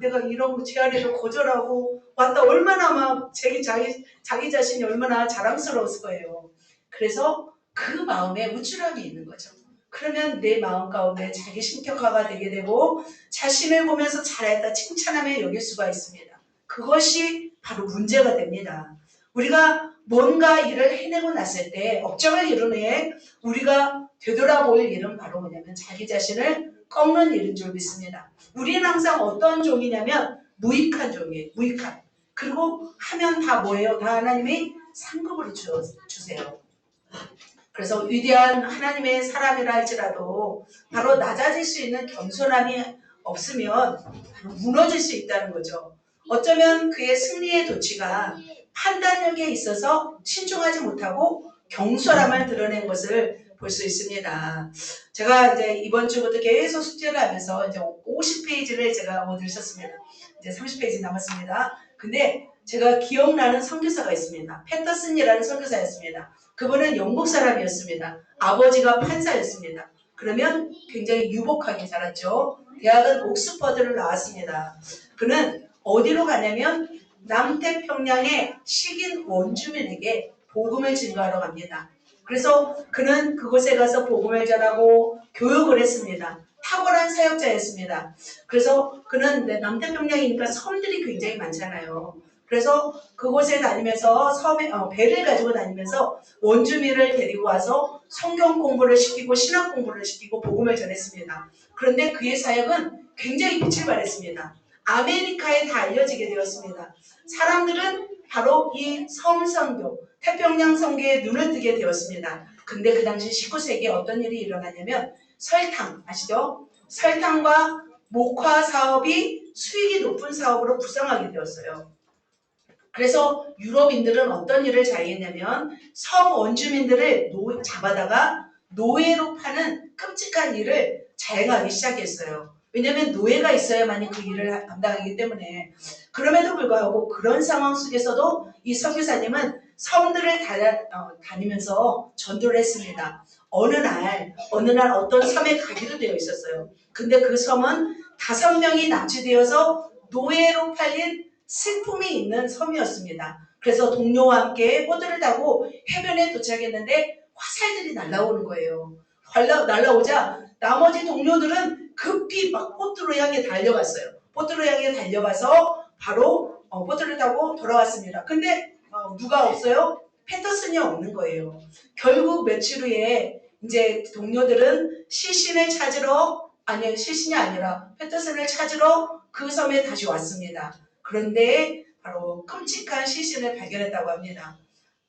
내가 이런 제안에도 거절하고 왔다 얼마나 막 자기 자신이 얼마나 자랑스러웠을 거예요. 그래서 그 마음에 우쭐함이 있는 거죠. 그러면 내 마음 가운데 자기 신격화가 되게 되고 자신을 보면서 잘했다 칭찬하며 여길 수가 있습니다. 그것이 바로 문제가 됩니다. 우리가 뭔가 일을 해내고 났을 때 업적을 이룬 후에 우리가 되돌아볼 일은 바로 뭐냐면 자기 자신을 꺾는 일인 줄 믿습니다. 우리는 항상 어떤 종이냐면 무익한 종이에요. 무익한. 그리고 하면 다 뭐예요? 다 하나님이 상급으로 주세요. 그래서 위대한 하나님의 사람이라 할지라도 바로 낮아질 수 있는 겸손함이 없으면 바로 무너질 수 있다는 거죠. 어쩌면 그의 승리의 도취가 판단력에 있어서 신중하지 못하고 경솔함을 드러낸 것을 볼 수 있습니다. 제가 이제 이번 주부터 계속 숙제를 하면서 이제 50페이지를 제가 오늘 썼습니다. 이제 30페이지 남았습니다. 근데 제가 기억나는 선교사가 있습니다. 패터슨이라는 선교사였습니다. 그분은 영국 사람이었습니다. 아버지가 판사였습니다. 그러면 굉장히 유복하게 자랐죠. 대학은 옥스퍼드를 나왔습니다. 그는 어디로 가냐면 남태평양의 식인 원주민에게 복음을 증거하러 갑니다. 그래서 그는 그곳에 가서 복음을 전하고 교육을 했습니다. 탁월한 사역자였습니다. 그래서 그는 남태평양이니까 섬들이 굉장히 많잖아요. 그래서 그곳에 다니면서 배를 가지고 다니면서 원주민을 데리고 와서 성경 공부를 시키고 신학 공부를 시키고 복음을 전했습니다. 그런데 그의 사역은 굉장히 빛을 발했습니다. 아메리카에 다 알려지게 되었습니다. 사람들은 바로 이 섬선교, 태평양 선교에 눈을 뜨게 되었습니다. 근데 그 당시 19세기에 어떤 일이 일어나냐면 설탕, 아시죠? 설탕과 목화 사업이 수익이 높은 사업으로 부상하게 되었어요. 그래서 유럽인들은 어떤 일을 자행했냐면 섬 원주민들을 잡아다가 노예로 파는 끔찍한 일을 자행하기 시작했어요. 왜냐하면 노예가 있어야만이 그 일을 감당하기 때문에. 그럼에도 불구하고 그런 상황 속에서도 이 선교사님은 섬들을 다니면서 전도를 했습니다. 어느 날 어떤 섬에 가기로 되어 있었어요. 근데 그 섬은 5명이 납치되어서 노예로 팔린 슬픔이 있는 섬이었습니다. 그래서 동료와 함께 보트를 타고 해변에 도착했는데 화살들이 날아오는 거예요. 날아오자 나머지 동료들은 급히 막 보트로 향해 달려갔어요. 보트로 향해 달려가서 바로 보트를 타고 돌아왔습니다. 근데 누가 없어요? 패터슨이 없는 거예요. 결국 며칠 후에 이제 동료들은 시신이 아니라 패터슨을 찾으러 그 섬에 다시 왔습니다. 그런데 바로 끔찍한 시신을 발견했다고 합니다.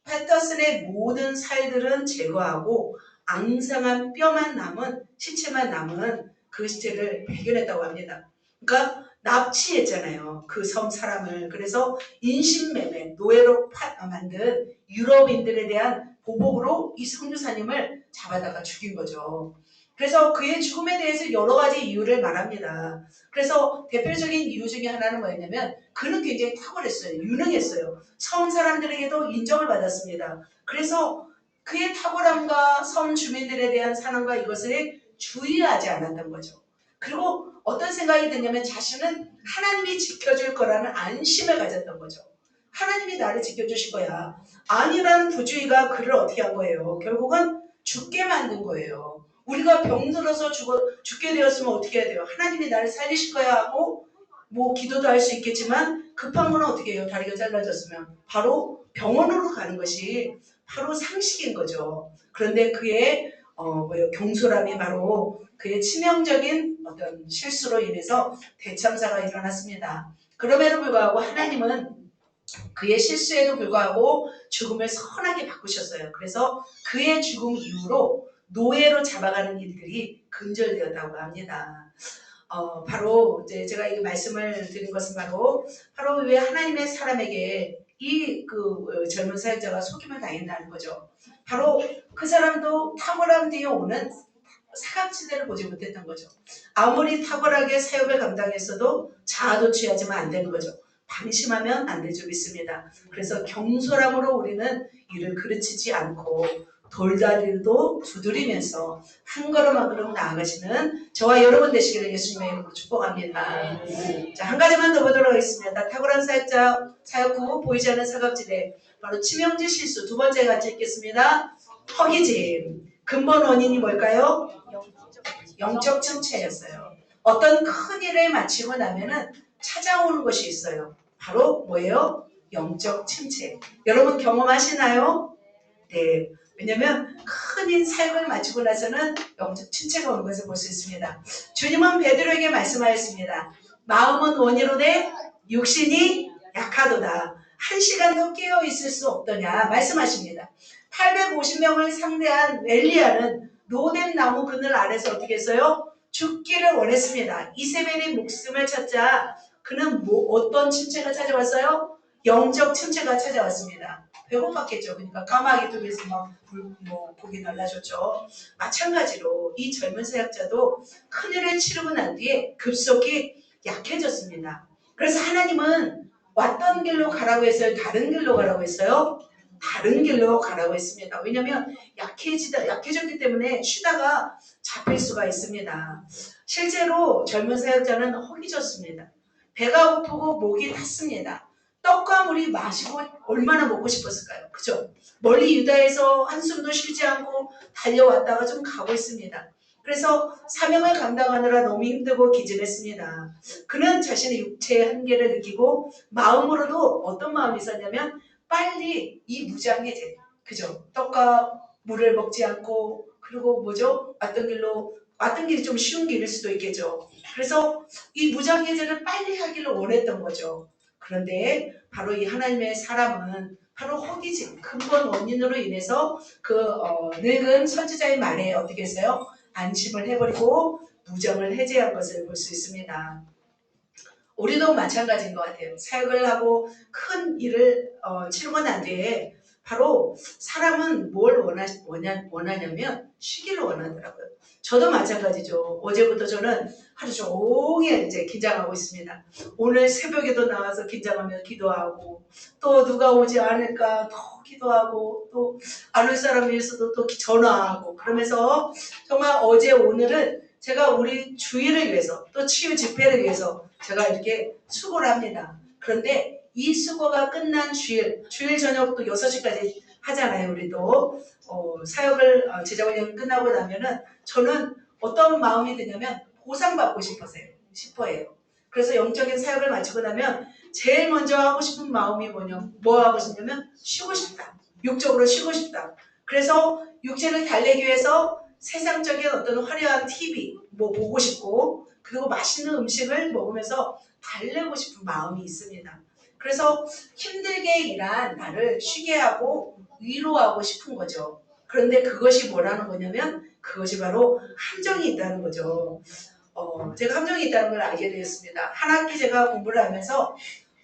패터슨의 모든 살들은 제거하고 앙상한 시체만 남은 그 시체를 발견했다고 합니다. 그러니까 납치했잖아요. 그 섬 사람을. 그래서 인신매매, 노예로 만든 유럽인들에 대한 보복으로 이 선교사님을 잡아다가 죽인 거죠. 그래서 그의 죽음에 대해서 여러 가지 이유를 말합니다. 그래서 대표적인 이유 중에 하나는 뭐였냐면 그는 굉장히 탁월했어요. 유능했어요. 섬 사람들에게도 인정을 받았습니다. 그래서 그의 탁월함과 섬 주민들에 대한 사랑과 이것을 주의하지 않았던 거죠. 그리고 어떤 생각이 드냐면 자신은 하나님이 지켜줄 거라는 안심을 가졌던 거죠. 하나님이 나를 지켜주실 거야. 아니라는 부주의가 그를 어떻게 한 거예요? 결국은 죽게 만든 거예요. 우리가 병들어서 죽게 되었으면 어떻게 해야 돼요? 하나님이 나를 살리실 거야 하고 기도도 할 수 있겠지만 급한 건 어떻게 해요? 다리가 잘라졌으면 바로 병원으로 가는 것이 바로 상식인 거죠. 그런데 그의 경솔함이 바로 그의 치명적인 어떤 실수로 인해서 대참사가 일어났습니다. 그럼에도 불구하고 하나님은 그의 실수에도 불구하고 죽음을 선하게 바꾸셨어요. 그래서 그의 죽음 이후로 노예로 잡아가는 일들이 근절되었다고 합니다. 바로 이제 제가 이 말씀을 드린 것은 바로 왜 하나님의 사람에게 이 젊은 사역자가 속임을 당했다는 거죠. 바로 그 사람도 탁월함 뒤에 오는 사각지대를 보지 못했던 거죠. 아무리 탁월하게 사역을 감당했어도 자아도 취하지만 안 되는 거죠. 방심하면 안 되죠. 믿습니다. 그래서 경솔함으로 우리는 일을 그르치지 않고 돌다리도 두드리면서 한 걸음 한 걸음 나아가시는 저와 여러분 되시기를 예수님의 이름으로 축복합니다. 자, 한 가지만 더 보도록 하겠습니다. 탁월한 사역자 사역 후 보이지 않는 사각지대 바로 치명적 실수 두 번째 같이 읽겠습니다. 허기짐. 근본 원인이 뭘까요? 영적 침체였어요. 어떤 큰 일을 마치고 나면은 찾아오는 것이 있어요. 바로 뭐예요? 영적 침체. 여러분 경험하시나요? 네. 왜냐면 큰 사역을 마치고 나서는 영적 침체가 오는 것을 볼 수 있습니다. 주님은 베드로에게 말씀하였습니다. 마음은 원이로되 육신이 약하도다. 한 시간도 깨어 있을 수 없더냐 말씀하십니다. 850명을 상대한 엘리야는 로뎀 나무 그늘 아래서 어떻게 했어요? 죽기를 원했습니다. 이세벨의 목숨을 찾자 그는 어떤 침체가 찾아왔어요? 영적 침체가 찾아왔습니다. 배고팠겠죠. 그러니까 까마귀 쪽에서 고기 날라줬죠. 마찬가지로 이 젊은 사역자도 큰일을 치르고 난 뒤에 급속히 약해졌습니다. 그래서 하나님은 왔던 길로 가라고 했어요? 다른 길로 가라고 했어요? 다른 길로 가라고 했습니다. 왜냐하면 약해졌기 때문에 쉬다가 잡힐 수가 있습니다. 실제로 젊은 사역자는 허기졌습니다. 배가 고프고 목이 탔습니다. 떡과 물이 마시고 얼마나 먹고 싶었을까요? 그죠? 멀리 유다에서 한숨도 쉬지 않고 달려왔다가 좀 가고 있습니다. 그래서 사명을 감당하느라 너무 힘들고 기진했습니다. 그는 자신의 육체의 한계를 느끼고 마음으로도 어떤 마음이 있었냐면 빨리 이 무장해제, 그죠? 떡과 물을 먹지 않고 그리고 뭐죠? 왔던 길이 좀 쉬운 길일 수도 있겠죠. 그래서 이 무장해제를 빨리 하기를 원했던 거죠. 그런데 바로 이 하나님의 사람은 바로 허기짐, 근본 원인으로 인해서 늙은 선지자의 말에 어떻게 했어요? 안심을 해버리고 무장을 해제한 것을 볼 수 있습니다. 우리도 마찬가지인 것 같아요. 사역을 하고 큰 일을 치르고 난 뒤에 바로 사람은 뭘 원하냐면 쉬기를 원하더라고요. 저도 마찬가지죠. 어제부터 저는 하루 종일 이제 긴장하고 있습니다. 오늘 새벽에도 나와서 긴장하며 기도하고 또 누가 오지 않을까 또 기도하고 또 안 올 사람 위해서도 또 전화하고 그러면서 정말 어제 오늘은 제가 우리 주일을 위해서 또 치유 집회를 위해서 제가 이렇게 수고를 합니다. 그런데 이 수고가 끝난 주일 저녁 또 6시까지 하잖아요. 우리도 사역을 제자훈련 끝나고 나면은 저는 어떤 마음이 드냐면 보상받고 싶어해요. 그래서 영적인 사역을 마치고 나면 제일 먼저 하고 싶은 마음이 뭐 하고 싶냐면 쉬고 싶다. 육적으로 쉬고 싶다. 그래서 육체를 달래기 위해서 세상적인 어떤 화려한 TV 보고 싶고 그리고 맛있는 음식을 먹으면서 달래고 싶은 마음이 있습니다. 그래서 힘들게 일한 나를 쉬게 하고 위로하고 싶은 거죠. 그런데 그것이 뭐라는 거냐면 그것이 바로 함정이 있다는 거죠. 제가 함정이 있다는 걸 알게 되었습니다. 한 학기 제가 공부를 하면서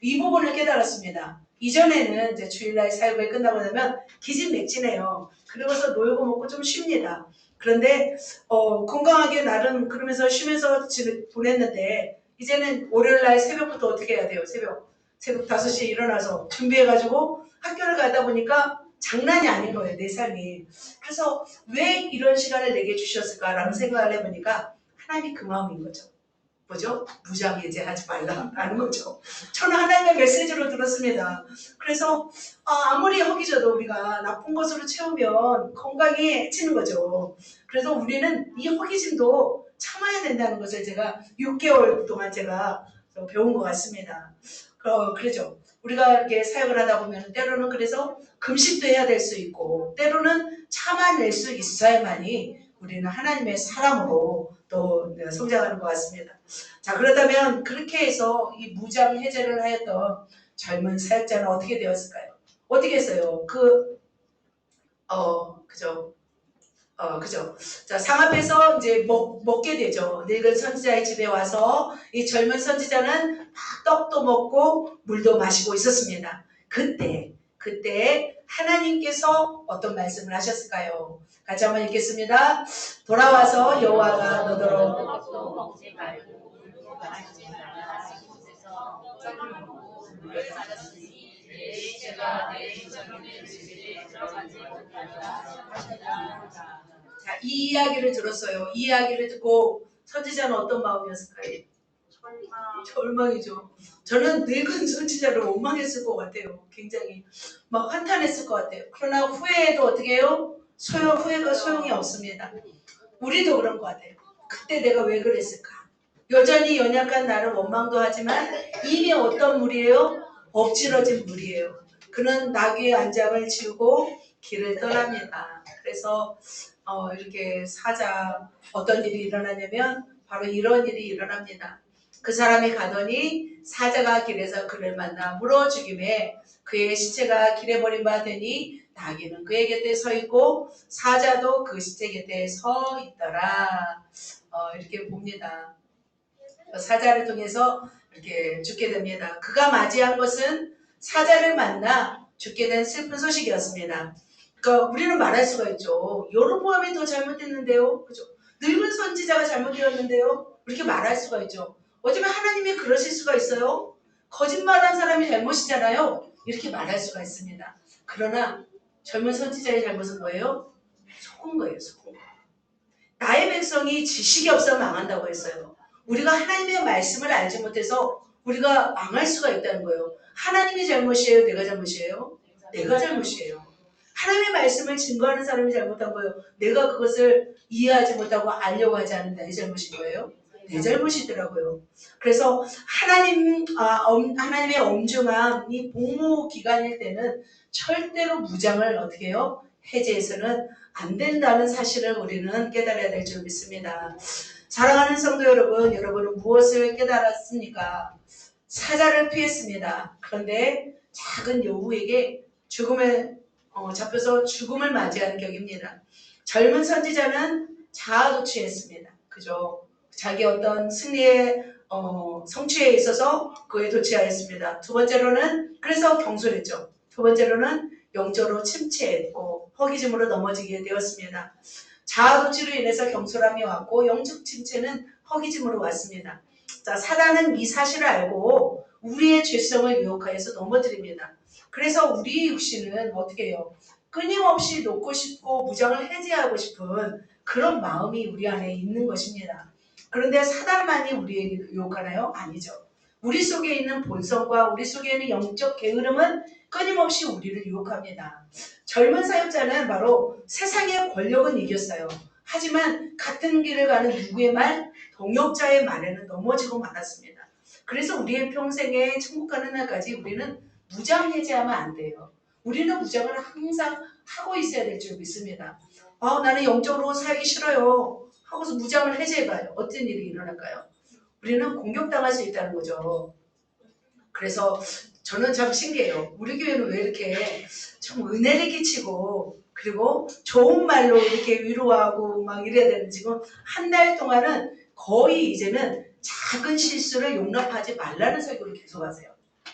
이 부분을 깨달았습니다. 이전에는 이제 주일날 사역을 끝나고 나면 기진맥진해요. 그러고서 놀고 먹고 좀 쉽니다. 그런데 건강하게 나름 그러면서 쉬면서 보냈는데 이제는 월요일날 새벽부터 어떻게 해야 돼요? 새벽 5시에 일어나서 준비해가지고 학교를 가다 보니까 장난이 아닌 거예요. 내 삶이. 그래서 왜 이런 시간을 내게 주셨을까라는 생각을 해보니까 하나님이 그 마음인 거죠. 뭐죠? 무장해제하지 말라는 거죠. 저는 하나님의 메시지로 들었습니다. 그래서 아무리 허기져도 우리가 나쁜 것으로 채우면 건강이 해치는 거죠. 그래서 우리는 이 허기짐도 참아야 된다는 것을 제가 6개월 동안 제가 배운 것 같습니다. 그렇죠. 우리가 이렇게 사역을 하다 보면 때로는 그래서 금식도 해야 될 수 있고 때로는 참아낼 수 있어야만이 우리는 하나님의 사람으로 또 성장하는 것 같습니다. 자, 그렇다면 그렇게 해서 이 무장 해제를 하였던 젊은 사역자는 어떻게 되었을까요? 어떻게 했어요? 그죠. 자, 상 앞에서 이제 먹게 되죠. 늙은 선지자의 집에 와서 이 젊은 선지자는 막 떡도 먹고 물도 마시고 있었습니다. 그때 하나님께서 어떤 말씀을 하셨을까요? 같이 한번 읽겠습니다. 돌아와서 여호와가 너더러 떡도 먹지 말고 물도 마시지 말라. 이곳에서 떡을 먹고 물을 마셨으니 내 죄가 내 조상의 집에 들어가지 못하리라 하시니라. 자, 이 이야기를 들었어요. 이 이야기를 듣고 선지자는 어떤 마음이었을까요? 절망이죠. 저는 늙은 선지자를 원망했을 것 같아요. 굉장히 막 한탄했을 것 같아요. 그러나 후회에도 어떻게 해요? 후회가 소용이 없습니다. 우리도 그런 것 같아요. 그때 내가 왜 그랬을까? 여전히 연약한 나를 원망도 하지만 이미 어떤 물이에요? 엎질러진 물이에요. 그는 나귀의 안장을 지우고 길을 떠납니다. 그래서 이렇게 어떤 일이 일어나냐면 바로 이런 일이 일어납니다. 그 사람이 가더니 사자가 길에서 그를 만나 물어 죽임에 그의 시체가 길에 버린 바 되니 나귀는 그의 곁에 서 있고 사자도 그 시체 곁에 서 있더라. 이렇게 봅니다. 사자를 통해서 이렇게 죽게 됩니다. 그가 맞이한 것은 사자를 만나 죽게 된 슬픈 소식이었습니다. 그러니까 우리는 말할 수가 있죠. 여로보암이 더 잘못됐는데요. 그죠? 늙은 선지자가 잘못되었는데요. 이렇게 말할 수가 있죠. 어쩌면 하나님이 그러실 수가 있어요. 거짓말한 사람이 잘못이잖아요. 이렇게 말할 수가 있습니다. 그러나 젊은 선지자의 잘못은 뭐예요? 속은 거예요. 속은 거. 나의 백성이 지식이 없어 망한다고 했어요. 우리가 하나님의 말씀을 알지 못해서 우리가 망할 수가 있다는 거예요. 하나님이 잘못이에요? 내가 잘못이에요? 내가 잘못이에요. 하나님의 말씀을 증거하는 사람이 잘못한 거예요. 내가 그것을 이해하지 못하고 알려고 하지 않는 나의 잘못인 거예요. 내 잘못이더라고요. 그래서 하나님의 엄중한 이 복무 기간일 때는 절대로 무장을 어떻게 해요? 해제해서는 안 된다는 사실을 우리는 깨달아야 될 줄 믿습니다. 사랑하는 성도 여러분, 여러분은 무엇을 깨달았습니까? 사자를 피했습니다. 그런데 작은 여우에게 죽음을 잡혀서 죽음을 맞이하는 격입니다. 젊은 선지자는 자아도취했습니다. 그죠? 자기 어떤 승리의 성취에 있어서 그에 도취하였습니다. 두 번째로는 그래서 경솔했죠. 두 번째로는 영적으로 침체했고 허기짐으로 넘어지게 되었습니다. 자아도취로 인해서 경솔함이 왔고 영적 침체는 허기짐으로 왔습니다. 자, 사단은 이 사실을 알고 우리의 죄성을 유혹하여서 넘어뜨립니다. 그래서 우리 육신은 어떻게 해요? 끊임없이 놓고 싶고 무장을 해제하고 싶은 그런 마음이 우리 안에 있는 것입니다. 그런데 사단만이 우리에게 유혹하나요? 아니죠. 우리 속에 있는 본성과 우리 속에 있는 영적 게으름은 끊임없이 우리를 유혹합니다. 젊은 사역자는 바로 세상의 권력은 이겼어요. 하지만 같은 길을 가는 누구의 말? 동역자의 말에는 넘어지고 말았습니다. 그래서 우리의 평생에 천국 가는 날까지 우리는 무장 해제하면 안 돼요. 우리는 무장을 항상 하고 있어야 될 줄 믿습니다. 나는 영적으로 살기 싫어요. 하고서 무장을 해제해봐요. 어떤 일이 일어날까요? 우리는 공격당할 수 있다는 거죠. 그래서 저는 참 신기해요. 우리 교회는 왜 이렇게 좀 은혜를 끼치고 그리고 좋은 말로 이렇게 위로하고 막 이래야 되는지 지금 한 달 동안은 거의 이제는 작은 실수를 용납하지 말라는 설교를 계속 하세요.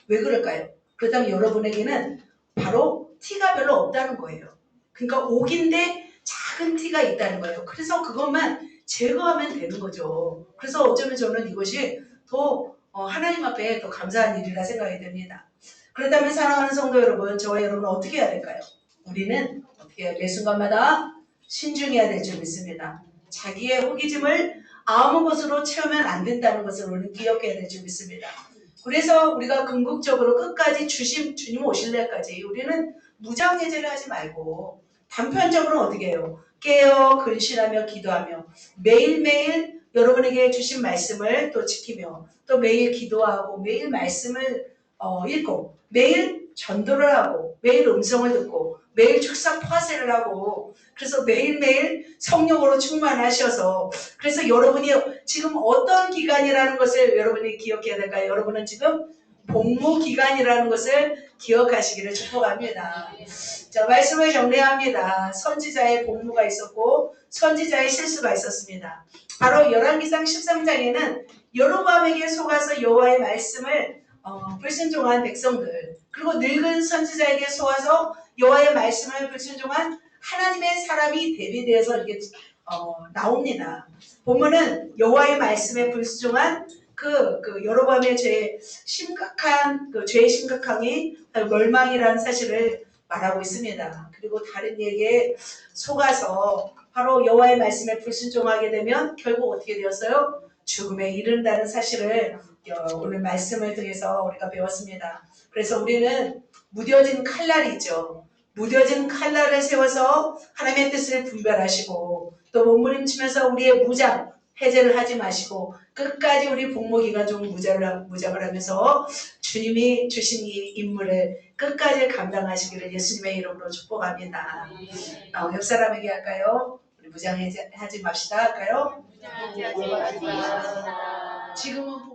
왜 그럴까요? 그렇다면 여러분에게는 바로 티가 별로 없다는 거예요. 그러니까 옥인데 작은 티가 있다는 거예요. 그래서 그것만 제거하면 되는 거죠. 그래서 어쩌면 저는 이것이 더 하나님 앞에 더 감사한 일이라 생각이 됩니다. 그렇다면 사랑하는 성도 여러분, 저와 여러분은 어떻게 해야 될까요? 우리는 어떻게 매 순간마다 신중해야 될 줄 믿습니다. 자기의 호기심을 아무 것으로 채우면 안 된다는 것을 우리는 기억해야 될 줄 믿습니다. 그래서 우리가 궁극적으로 끝까지 주님 오실 날까지 우리는 무장해제를 하지 말고 단편적으로 어떻게 해요? 깨어 근신하며 기도하며 매일매일 여러분에게 주신 말씀을 또 지키며 또 매일 기도하고 매일 말씀을 읽고 매일 전도를 하고 매일 음성을 듣고 매일 축사 파쇄를 하고 그래서 매일매일 성령으로 충만하셔서 그래서 여러분이 지금 어떤 기간이라는 것을 여러분이 기억해야 될까요? 여러분은 지금 복무 기간이라는 것을 기억하시기를 축복합니다. 자, 말씀을 정리합니다. 선지자의 복무가 있었고 선지자의 실수가 있었습니다. 바로 열왕기상 13장에는 여로보암에게 속아서 여호와의 말씀을 불순종한 백성들 그리고 늙은 선지자에게 속아서 여호와의 말씀을 불순종한 하나님의 사람이 대비되어서 이렇게 나옵니다. 본문은 여호와의 말씀에 불순종한 그 여로보암의 죄의 심각함이 멸망이라는 사실을 말하고 있습니다. 그리고 다른 얘기에 속아서 바로 여호와의 말씀에 불순종하게 되면 결국 어떻게 되었어요? 죽음에 이른다는 사실을 오늘 말씀을 통해서 우리가 배웠습니다. 그래서 우리는 무뎌진 칼날이 있죠. 무뎌진 칼날을 세워서 하나님의 뜻을 분별하시고 또 몸부림치면서 우리의 무장 해제를 하지 마시고 끝까지 우리 복무기간 중 무장을 하면서 주님이 주신 이 임무를 끝까지 감당하시기를 예수님의 이름으로 축복합니다. 옆 사람에게 할까요? 우리 무장하지 맙시다 할까요? 무장하지 마시다. 지금은